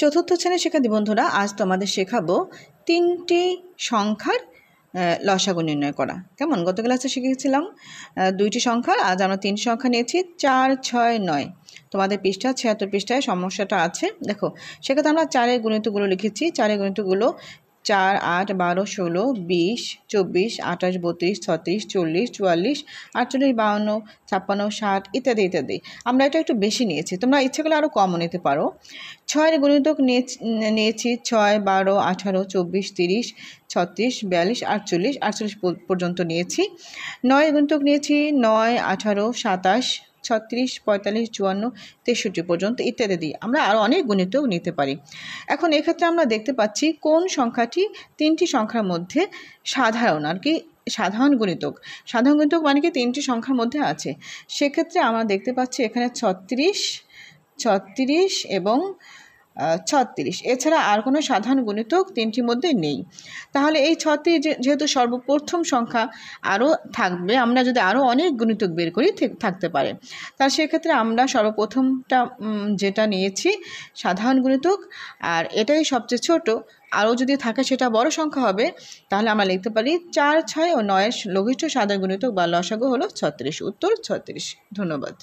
চতুর্থ শ্রেণীর শিক্ষার্থী বন্ধুরা, আজ তোমাদের শেখাবো তিনটি সংখ্যার লসাগু নির্ণয় করা। কেমন? গত ক্লাসে শিখেছিলাম দুইটি সংখ্যা, আজ আমরা তিনটি সংখ্যা নিয়েছি 4, 6, 9। তোমাদের পৃষ্ঠা 76 পৃষ্ঠায় সমস্যাটা আছে। দেখো, সেক্ষেত্রে আমরা 4-এর গুণিতগুলো লিখেছি। 4-এর গুণিতগুলো 4, 8, 12, 16, 20, 24, 28, 32, 36, 40, 44, 48, 52, 56, 60 ইত্যাদি ইত্যাদি। আমরা এটা একটু বেশি নিয়েছি, তোমরা ইচ্ছে করলে আরও কমও নিতে পারো। 6-এর গুণিতক নিয়েছি 6, 12, 18, 24, 30, 36, 42, 48, 48 পর্যন্ত নিয়েছি। 9-এর গুণিতক নিয়েছি 9, 18, 27, 36, 45, 54, 63 পর্যন্ত ইত্যাদি। আমরা আরও অনেক গুণিতক নিতে পারি। এখন এক্ষেত্রে আমরা দেখতে পাচ্ছি কোন সংখ্যাটি তিনটি সংখ্যার মধ্যে সাধারণ, আর কি সাধারণ গুণিতক। সাধারণ গুণিতক মানে কি তিনটি সংখ্যার মধ্যে আছে। সেক্ষেত্রে আমরা দেখতে পাচ্ছি এখানে 36 এবং 36, এছাড়া আর কোনো সাধারণ গুণিতক তিনটির মধ্যে নেই। তাহলে এই 36 যেহেতু সর্বপ্রথম সংখ্যা, আরও থাকবে, আমরা যদি আরও অনেক গুণিতক বের করি থাকতে পারে। তার সেক্ষেত্রে আমরা সর্বপ্রথমটা যেটা নিয়েছি সাধারণ গুণিতক, আর এটাই সবচেয়ে ছোট। আরও যদি থাকে সেটা বড় সংখ্যা হবে। তাহলে আমরা লিখতে পারি 4, 6 ও 9-এর লঘিষ্ঠ সাধারণ গুণিতক বা লসাগু হলো 36। উত্তর 36। ধন্যবাদ।